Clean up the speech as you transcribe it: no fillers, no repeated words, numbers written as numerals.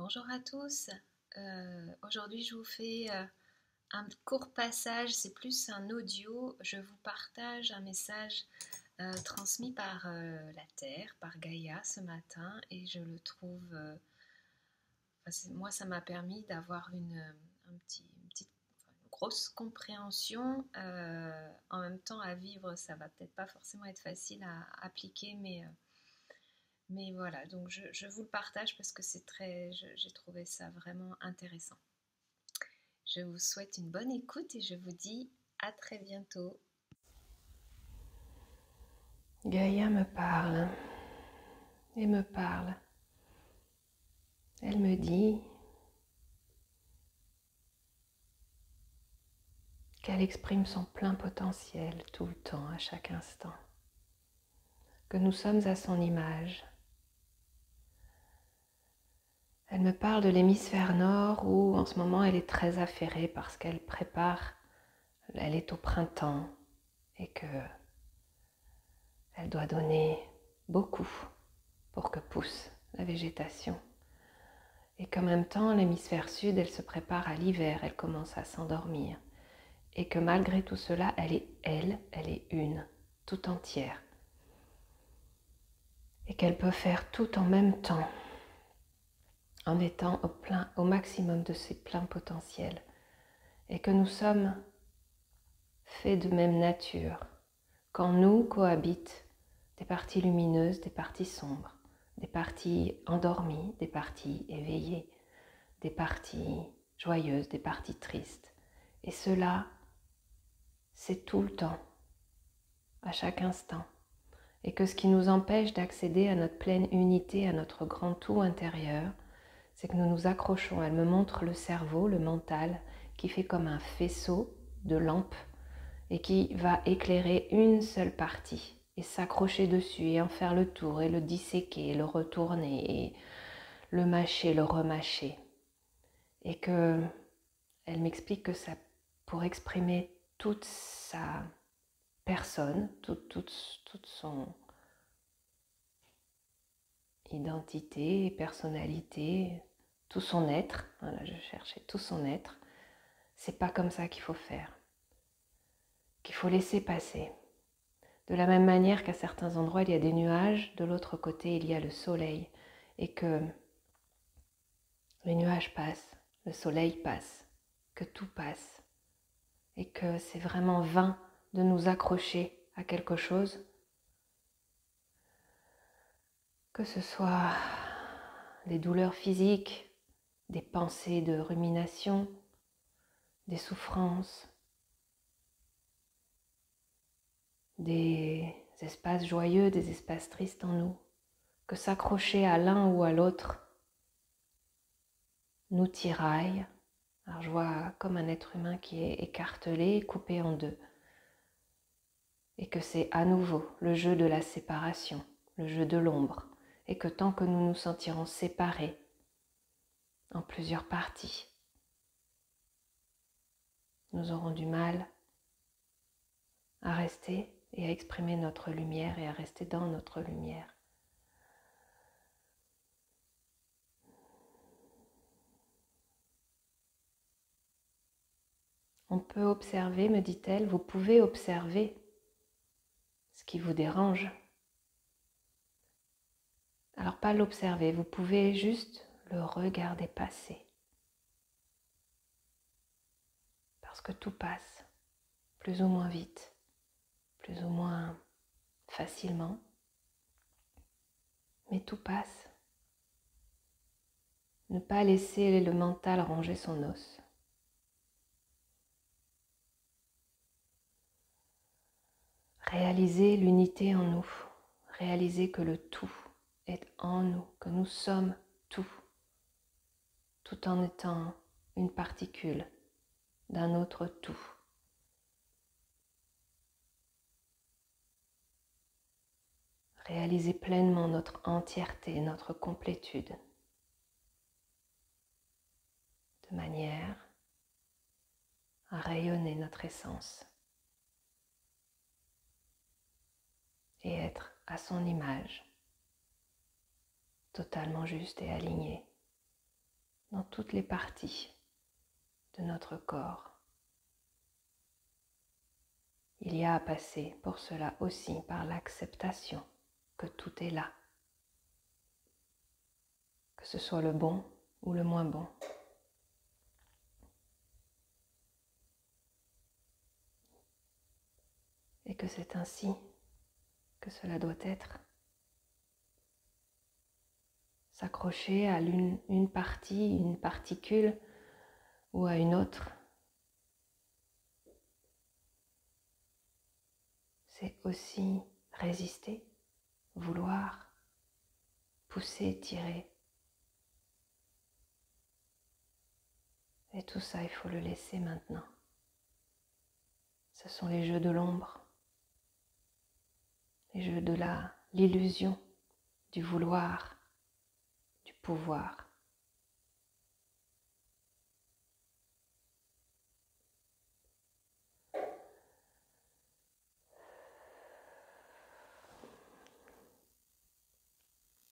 Bonjour à tous. Aujourd'hui, je vous fais un court passage, c'est plus un audio. Je vous partage un message transmis par la Terre, par Gaïa ce matin, et je le trouve. Moi, ça m'a permis d'avoir une petite, une grosse compréhension. En même temps, à vivre, ça va peut-être pas forcément être facile à appliquer, mais voilà, donc je vous le partage parce que j'ai trouvé ça vraiment intéressant. Je vous souhaite une bonne écoute et je vous dis à très bientôt. Gaïa me parle et me parle. Elle me dit qu'elle exprime son plein potentiel tout le temps, à chaque instant, que nous sommes à son image. Elle me parle de l'hémisphère nord où en ce moment elle est très affairée parce qu'elle prépare, elle est au printemps et que elle doit donner beaucoup pour que pousse la végétation. Et qu'en même temps, l'hémisphère sud, elle se prépare à l'hiver, elle commence à s'endormir. Et que malgré tout cela, elle est une, tout entière. Et qu'elle peut faire tout en même temps, en étant au maximum de ses pleins potentiels. Et que nous sommes faits de même nature, qu'en nous cohabitent des parties lumineuses, des parties sombres, des parties endormies, des parties éveillées, des parties joyeuses, des parties tristes. Et cela, c'est tout le temps, à chaque instant. Et que ce qui nous empêche d'accéder à notre pleine unité, à notre grand tout intérieur, c'est que nous nous accrochons. Elle me montre le cerveau, le mental, qui fait comme un faisceau de lampes et qui va éclairer une seule partie et s'accrocher dessus et en faire le tour et le disséquer, et le retourner et le mâcher, le remâcher. Et que elle m'explique que ça, pour exprimer toute sa personne, toute son identité, personnalité, tout son être, voilà, je cherchais tout son être, c'est pas comme ça qu'il faut faire, qu'il faut laisser passer. De la même manière qu'à certains endroits il y a des nuages, de l'autre côté il y a le soleil, et que les nuages passent, le soleil passe, que tout passe, et que c'est vraiment vain de nous accrocher à quelque chose, que ce soit des douleurs physiques, des pensées de rumination, des souffrances, des espaces joyeux, des espaces tristes en nous, que s'accrocher à l'un ou à l'autre nous tiraille. Alors je vois comme un être humain qui est écartelé, coupé en deux, et que c'est à nouveau le jeu de la séparation, le jeu de l'ombre, et que tant que nous nous sentirons séparés en plusieurs parties, nous aurons du mal à rester et à exprimer notre lumière et à rester dans notre lumière. On peut observer, me dit-elle, vous pouvez observer ce qui vous dérange. Alors pas l'observer, vous pouvez juste le regarder passer. Parce que tout passe, plus ou moins vite, plus ou moins facilement, mais tout passe. Ne pas laisser le mental ranger son os. Réaliser l'unité en nous, réaliser que le tout est en nous, que nous sommes tout en étant une particule d'un autre tout. Réaliser pleinement notre entièreté, notre complétude, de manière à rayonner notre essence et être à son image, totalement juste et aligné. dans toutes les parties de notre corps. Il y a à passer pour cela aussi par l'acceptation que tout est là, que ce soit le bon ou le moins bon. Et que c'est ainsi que cela doit être. S'accrocher à une partie, une particule ou à une autre, c'est aussi résister, vouloir, pousser, tirer. Et tout ça, il faut le laisser maintenant. Ce sont les jeux de l'ombre, les jeux de l'illusion, du vouloir, du pouvoir.